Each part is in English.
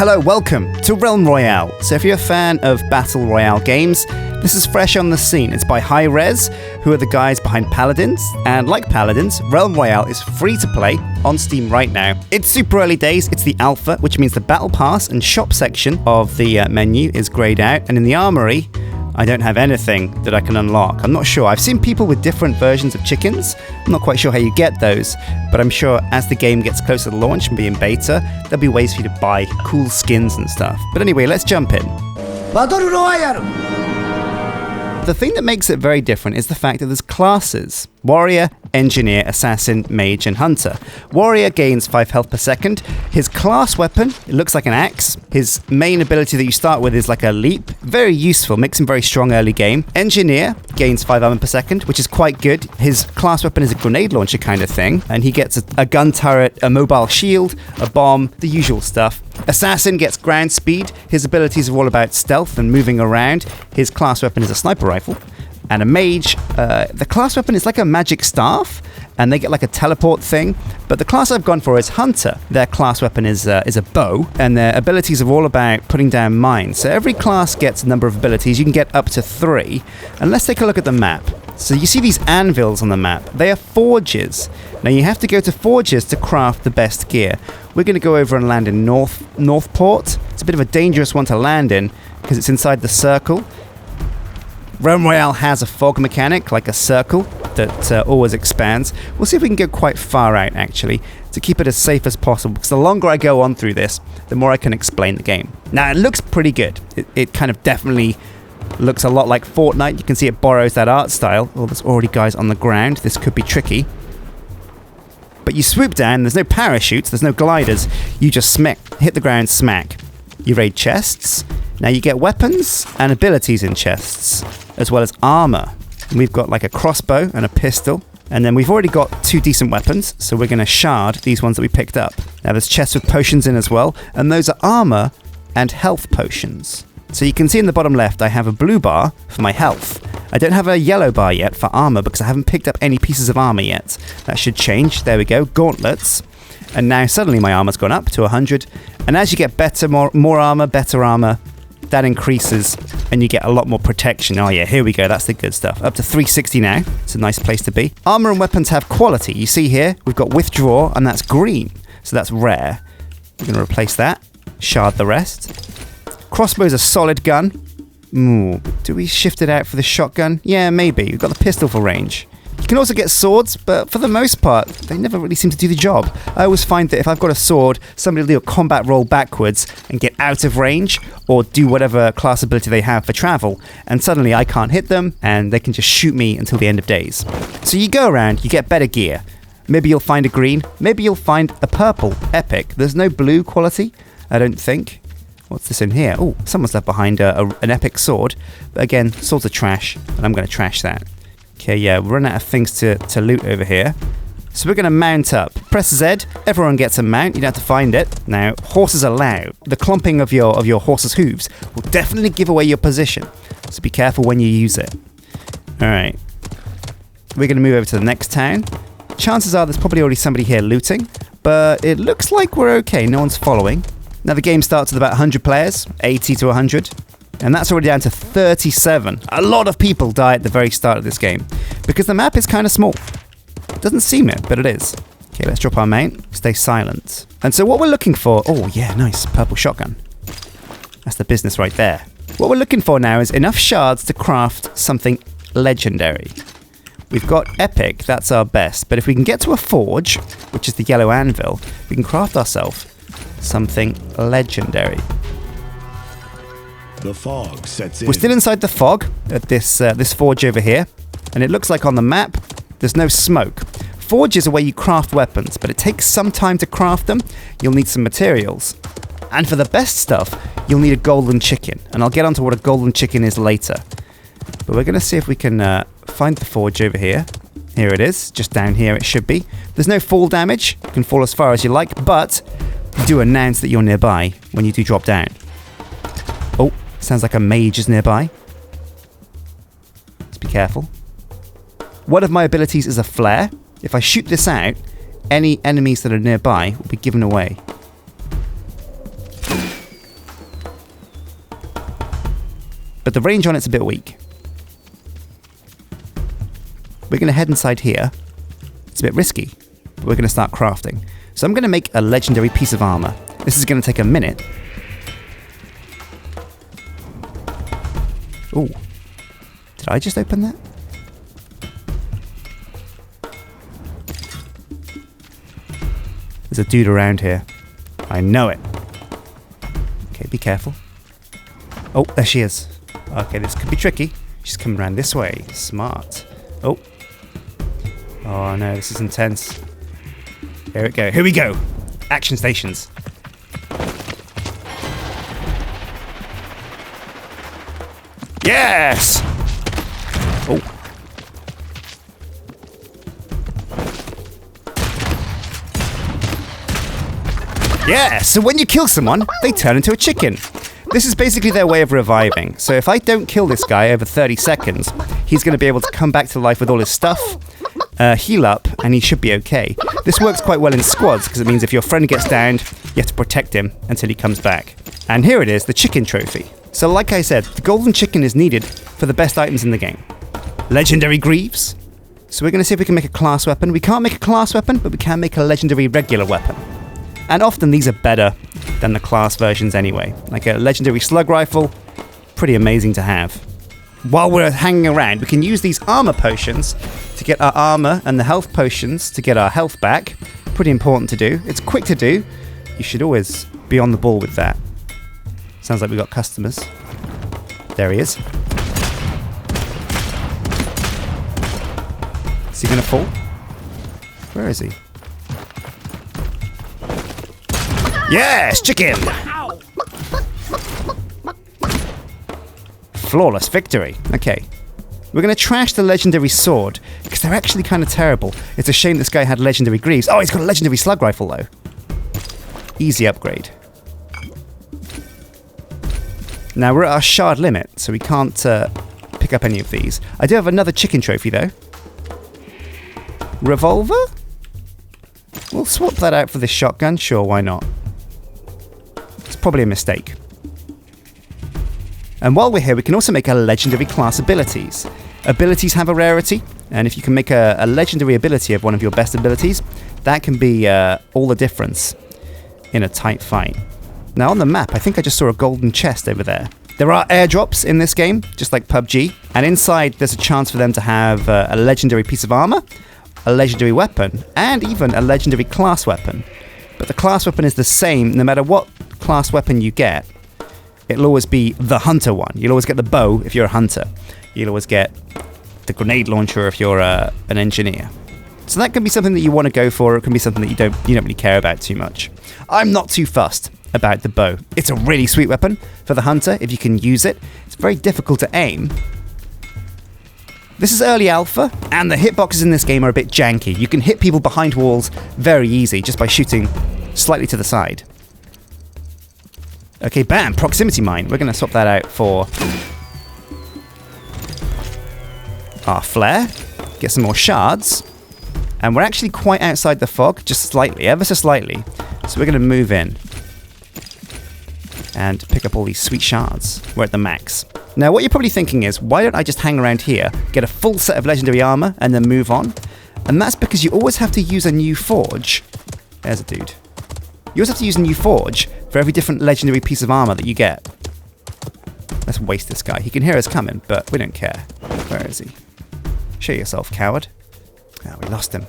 Hello, welcome to Realm Royale. So if you're a fan of Battle Royale games, this is fresh on the scene. It's by Hi-Rez, who are the guys behind Paladins. And like Paladins, Realm Royale is free to play on Steam right now. It's super early days. It's the alpha, which means the Battle Pass and shop section of the menu is grayed out. And in the armory, I don't have anything that I can unlock. I'm not sure. I've seen people with different versions of chickens. I'm not quite sure how you get those, but I'm sure as the game gets closer to launch and being beta, there'll be ways for you to buy cool skins and stuff. But anyway, let's jump in. Battle Royale! The thing that makes it very different is the fact that there's classes. Warrior, Engineer, Assassin, Mage, and Hunter. Warrior gains 5 health per second. His class weapon, it looks like an axe. His main ability that you start with is like a leap. Very useful, makes him very strong early game. Engineer gains 5 armor per second, which is quite good. His class weapon is a grenade launcher kind of thing, and he gets a gun turret, a mobile shield, a bomb, the usual stuff. Assassin gets ground speed. His abilities are all about stealth and moving around. His class weapon is a sniper rifle. And a mage, the class weapon is like a magic staff, and they get like a teleport thing. But the class I've gone for is Hunter. Their class weapon is a bow, and their abilities are all about putting down mines. So every class gets a number of abilities. You can get up to 3. And let's take a look at the map. So you see these anvils on the map. They are forges. Now you have to go to forges to craft the best gear. We're going to go over and land in Northport. It's a bit of a dangerous one to land in because it's inside the circle. Realm Royale has a fog mechanic, like a circle, that always expands. We'll see if we can go quite far out, actually, to keep it as safe as possible, because the longer I go on through this, the more I can explain the game. Now, it looks pretty good. It kind of definitely looks a lot like Fortnite. You can see it borrows that art style. Oh, there's already guys on the ground. This could be tricky. But you swoop down, there's no parachutes, there's no gliders. You just hit the ground, smack. You raid chests. Now you get weapons and abilities in chests, as well as armor. And we've got like a crossbow and a pistol. And then we've already got 2 decent weapons, so we're going to shard these ones that we picked up. Now there's chests with potions in as well, and those are armor and health potions. So you can see in the bottom left, I have a blue bar for my health. I don't have a yellow bar yet for armor because I haven't picked up any pieces of armor yet. That should change. There we go. Gauntlets. And now suddenly my armor's gone up to 100. And as you get better, more armor, better armor, that increases and you get a lot more protection. Oh yeah, here we go. That's the good stuff. Up to 360 now. It's a nice place to be. Armor and weapons have quality. You see here, we've got withdraw and that's green. So that's rare. We're going to replace that. Shard the rest. Crossbow's a solid gun. Ooh, do we shift it out for the shotgun? Yeah, maybe. We've got the pistol for range. You can also get swords, but for the most part, they never really seem to do the job. I always find that if I've got a sword, somebody will do a combat roll backwards and get out of range, or do whatever class ability they have for travel, and suddenly I can't hit them, and they can just shoot me until the end of days. So you go around, you get better gear. Maybe you'll find a green, maybe you'll find a purple, epic. There's no blue quality, I don't think. What's this in here? Oh, someone's left behind an epic sword. But again, swords are trash, and I'm going to trash that. Okay, yeah, we're running out of things to loot over here. So we're going to mount up. Press Z, everyone gets a mount, you don't have to find it. Now, horses are loud. The clomping of your horse's hooves will definitely give away your position. So be careful when you use it. Alright. We're going to move over to the next town. Chances are there's probably already somebody here looting, but it looks like we're okay, no one's following. Now the game starts with about 100 players, 80 to 100, and that's already down to 37. A lot of people die at the very start of this game, because the map is kind of small. Doesn't seem it, but it is. Okay, let's drop our mount, stay silent. And so what we're looking for, oh yeah, nice, purple shotgun. That's the business right there. What we're looking for now is enough shards to craft something legendary. We've got epic, that's our best, but if we can get to a forge, which is the yellow anvil, we can craft ourselves something legendary. The fog sets in. We're still inside the fog at this forge over here, and it looks like on the map there's no smoke. Forges are where you craft weapons, but it takes some time to craft them. You'll need some materials. And for the best stuff, you'll need a golden chicken, and I'll get onto what a golden chicken is later. But we're going to see if we can find the forge over here. Here it is, just down here it should be. There's no fall damage. You can fall as far as you like, but do announce that you're nearby when you do drop down. Oh, sounds like a mage is nearby. Let's be careful. One of my abilities is a flare. If I shoot this out, any enemies that are nearby will be given away. but the range on it's a bit weak. We're going to head inside here. It's a bit risky, but we're going to start crafting. So I'm going to make a legendary piece of armor. This is going to take a minute. Ooh. Did I just open that? There's a dude around here. I know it. Okay, be careful. Oh, there she is. Okay, this could be tricky. She's coming around this way. Smart. Oh. Oh no, this is intense. Here it go. Here we go. Action stations. Yes! Oh. Yeah, so when you kill someone, they turn into a chicken. This is basically their way of reviving. So if I don't kill this guy over 30 seconds, he's going to be able to come back to life with all his stuff, heal up, and he should be okay. This works quite well in squads, because it means if your friend gets downed, you have to protect him until he comes back. And here it is, the chicken trophy. So like I said, the golden chicken is needed for the best items in the game. Legendary greaves. So we're going to see if we can make a class weapon. We can't make a class weapon, but we can make a legendary regular weapon. And often these are better than the class versions anyway. Like a legendary slug rifle, pretty amazing to have. While we're hanging around, we can use these armor potions to get our armor and the health potions to get our health back. Pretty important to do. It's quick to do. You should always be on the ball with that. Sounds like we've got customers. There he is. Is he gonna fall? Where is he? Yes, chicken! Flawless victory. Okay. We're going to trash the legendary sword, because they're actually kind of terrible. It's a shame this guy had legendary greaves. Oh, he's got a legendary slug rifle, though. Easy upgrade. Now, we're at our shard limit, so we can't pick up any of these. I do have another chicken trophy, though. Revolver? We'll swap that out for this shotgun. Sure, why not? It's probably a mistake. And while we're here, we can also make a legendary class abilities. Abilities have a rarity, and if you can make a legendary ability of one of your best abilities, that can be all the difference in a tight fight. Now on the map, I think I just saw a golden chest over there. There are airdrops in this game, just like PUBG, and inside there's a chance for them to have a legendary piece of armor, a legendary weapon, and even a legendary class weapon. But the class weapon is the same no matter what class weapon you get. It'll always be the hunter one. You'll always get the bow if you're a hunter. You'll always get the grenade launcher if you're an engineer. So that can be something that you want to go for. It can be something that you don't really care about too much. I'm not too fussed about the bow. It's a really sweet weapon for the hunter if you can use it. It's very difficult to aim. This is early alpha, and the hitboxes in this game are a bit janky. You can hit people behind walls very easy just by shooting slightly to the side. Okay, bam, proximity mine. We're going to swap that out for our flare, get some more shards, and we're actually quite outside the fog, just slightly, ever so slightly. So we're going to move in and pick up all these sweet shards. We're at the max. Now, what you're probably thinking is, why don't I just hang around here, get a full set of legendary armor, and then move on? And that's because you always have to use a new forge. There's a dude. You always have to use a new forge for every different legendary piece of armor that you get. Let's waste this guy. He can hear us coming, but we don't care. Where is he? Show yourself, coward. Oh, we lost him.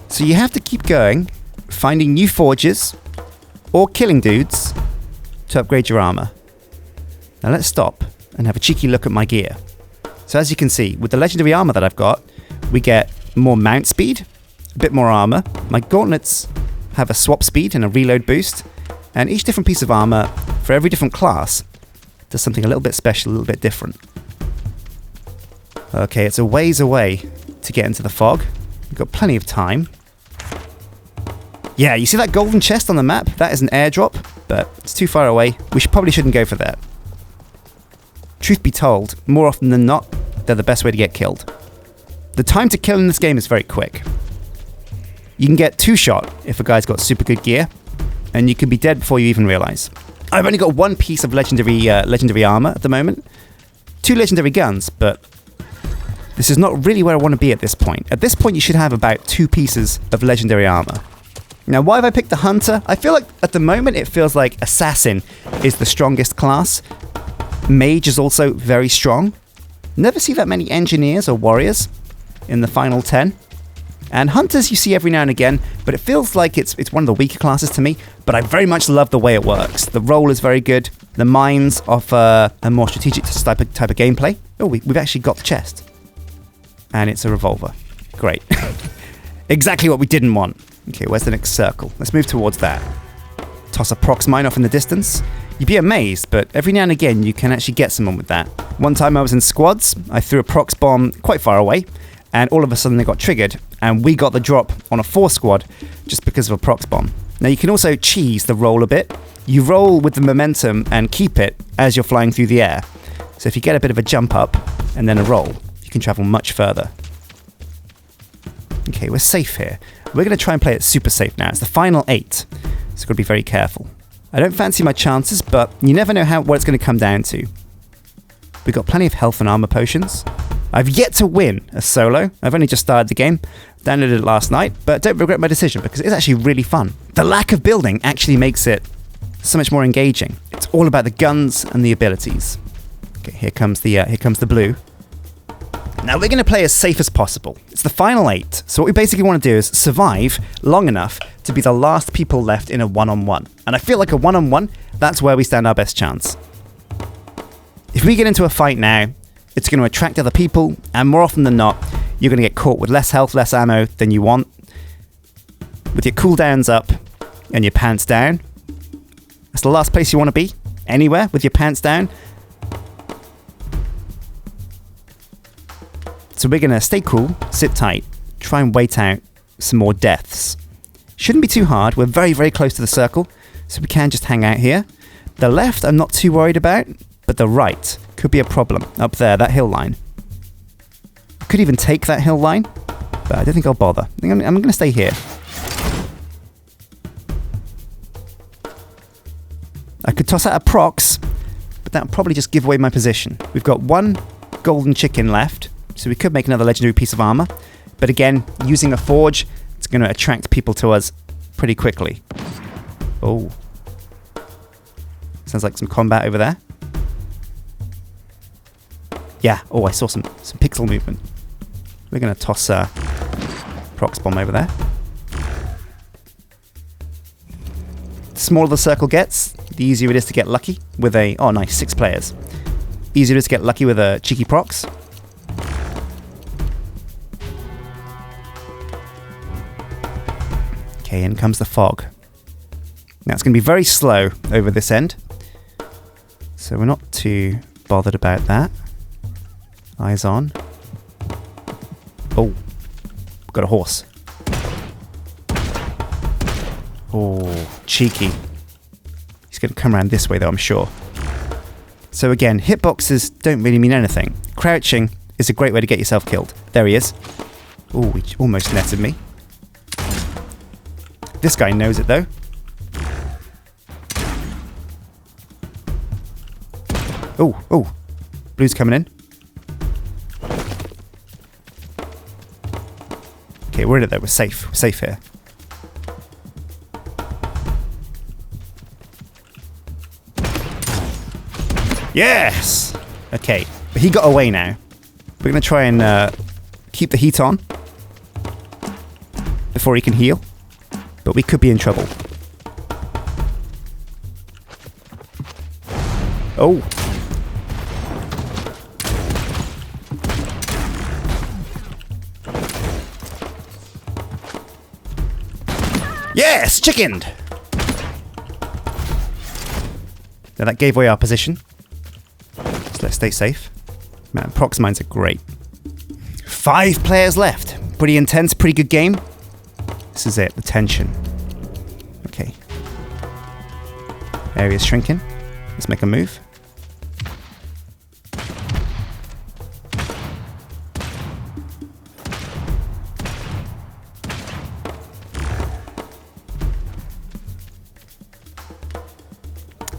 So you have to keep going, finding new forges, or killing dudes, to upgrade your armor. Now let's stop and have a cheeky look at my gear. So as you can see, with the legendary armor that I've got, we get more mount speed, a bit more armor. My gauntlets have a swap speed and a reload boost, and each different piece of armor for every different class does something a little bit special, a little bit different. Okay, it's a ways away to get into the fog. We've got plenty of time. Yeah, you see that golden chest on the map? That is an airdrop, but it's too far away. We probably shouldn't go for that. Truth be told, more often than not, they're the best way to get killed. The time to kill in this game is very quick. You can get 2-shot if a guy's got super good gear, and you can be dead before you even realize. I've only got one piece of legendary armor at the moment. 2 legendary guns, but this is not really where I want to be at this point. At this point, you should have about 2 pieces of legendary armor. Now, why have I picked the Hunter? I feel like at the moment it feels like Assassin is the strongest class. Mage is also very strong. Never see that many Engineers or Warriors in the final 10. And Hunters you see every now and again, but it feels like it's one of the weaker classes to me, but I very much love the way it works. The roll is very good. The mines offer a more strategic type of gameplay. Oh, we've actually got the chest. And it's a revolver. Great. Exactly what we didn't want. Okay, where's the next circle? Let's move towards that. Toss a prox mine off in the distance. You'd be amazed, but every now and again you can actually get someone with that. One time I was in squads, I threw a prox bomb quite far away, and all of a sudden they got triggered, and we got the drop on a 4 squad just because of a prox bomb. Now you can also cheese the roll a bit. You roll with the momentum and keep it as you're flying through the air. So if you get a bit of a jump up and then a roll, you can travel much further. Okay, we're safe here. We're going to try and play it super safe now. It's the final 8, so we've got to be very careful. I don't fancy my chances, but you never know what it's going to come down to. We've got plenty of health and armor potions. I've yet to win a solo. I've only just started the game, downloaded it last night, but don't regret my decision because it's actually really fun. The lack of building actually makes it so much more engaging. It's all about the guns and the abilities. Okay, here comes the blue. Now we're going to play as safe as possible. It's the final 8, so what we basically want to do is survive long enough to be the last people left in a one-on-one. And I feel like a one-on-one, that's where we stand our best chance. If we get into a fight now, it's going to attract other people, and more often than not, you're going to get caught with less health, less ammo than you want. With your cooldowns up and your pants down, that's the last place you want to be. Anywhere with your pants down. So we're going to stay cool, sit tight, try and wait out some more deaths. Shouldn't be too hard. We're very, very close to the circle, so we can just hang out here. The left I'm not too worried about, but the right could be a problem. Up there, that hill line. I could even take that hill line, but I don't think I'll bother. I think I'm going to stay here. I could toss out a prox, but that would probably just give away my position. We've got 1 golden chicken left, so we could make another legendary piece of armor. But again, using a forge, it's going to attract people to us pretty quickly. Oh. Sounds like some combat over there. Yeah, oh, I saw some pixel movement. We're going to toss a prox bomb over there. The smaller the circle gets, the easier it is to get lucky with a... Oh, nice, 6 players. Easier it is to get lucky with a cheeky prox. Okay, in comes the fog. Now it's going to be very slow over this end, so we're not too bothered about that. Eyes on. Oh, got a horse. Oh, cheeky. He's going to come around this way though, I'm sure. So again, hitboxes don't really mean anything. Crouching is a great way to get yourself killed. There he is. Oh, he almost netted me. This guy knows it though. Oh, blue's coming in. Okay, we're in it though, we're safe. We're safe here. Yes! Okay, but he got away now. We're going to try and keep the heat on before he can heal. But we could be in trouble. Oh. Yes! Chickened! Now that gave away our position. So let's stay safe. Man, prox mines are great. 5 players left. Pretty intense, pretty good game. This is it, the tension. Okay. Area's shrinking. Let's make a move.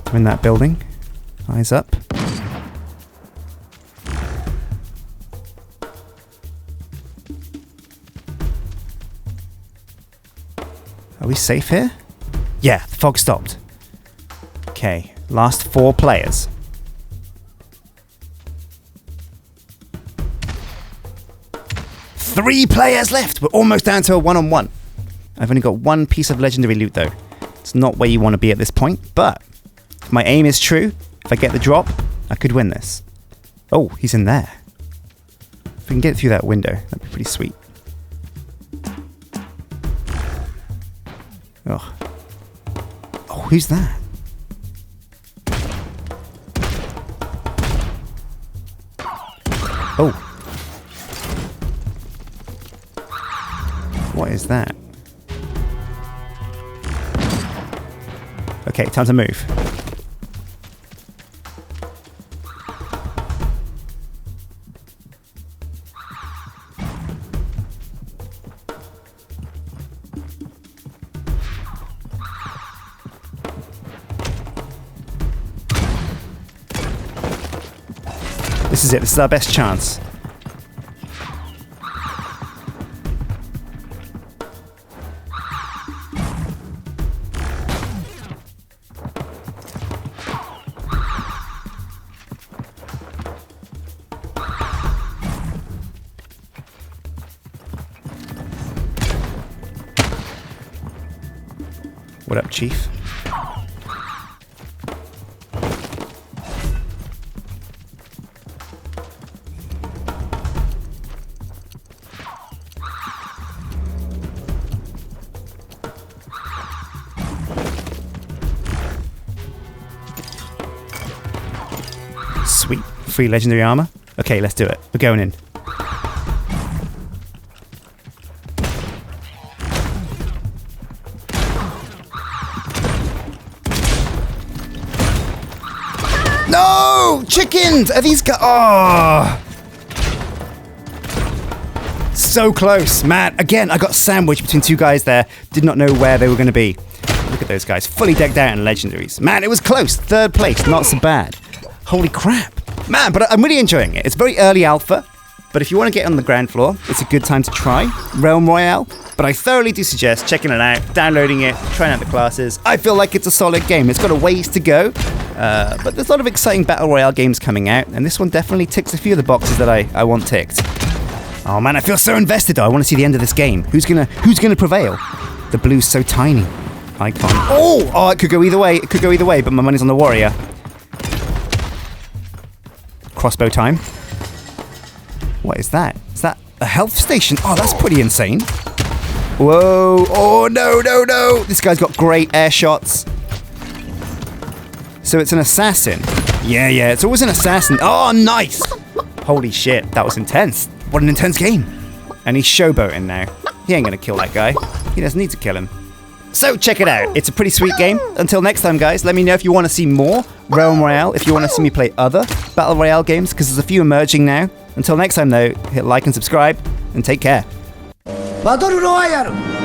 We're in that building. Eyes up. Are we safe here? Yeah, the fog stopped. Okay, last 4 players. Three players left. We're almost down to a 1-on-1. I've only got 1 piece of legendary loot though. It's not where you want to be at this point, but if my aim is true, if I get the drop, I could win this. Oh, he's in there. If we can get through that window, that'd be pretty sweet. Oh. Oh, who's that? Oh. What is that? Okay, time to move. This is it. This is our best chance. What up, Chief? Sweet. Free legendary armor. Okay, let's do it. We're going in. No! Chickens! Are these guys? Oh! So close. Man, again, I got sandwiched between 2 guys there. Did not know where they were going to be. Look at those guys. Fully decked out in legendaries. Man, it was close. 3rd place. Not so bad. Holy crap. Man, but I'm really enjoying it. It's very early alpha, but if you want to get on the ground floor, it's a good time to try Realm Royale. But I thoroughly do suggest checking it out, downloading it, trying out the classes. I feel like it's a solid game. It's got a ways to go, but there's a lot of exciting Battle Royale games coming out, and this one definitely ticks a few of the boxes that I want ticked. Oh man, I feel so invested though. I want to see the end of this game. Who's gonna prevail? The blue's so tiny. Icon. Oh, it could go either way. It could go either way, but my money's on the warrior. Crossbow time. What is that? Is that a health station? Oh, that's pretty insane. Whoa. Oh, no, no, no. This guy's got great air shots. So it's an assassin. Yeah, it's always an assassin. Oh, nice. Holy shit, that was intense. What an intense game. And he's showboating now. He ain't gonna kill that guy. He doesn't need to kill him. So check it out. It's a pretty sweet game. Until next time, guys, let me know if you want to see more Realm Royale, if you want to see me play other Battle Royale games, because there's a few emerging now. Until next time, though, hit like and subscribe, and take care. Battle Royale!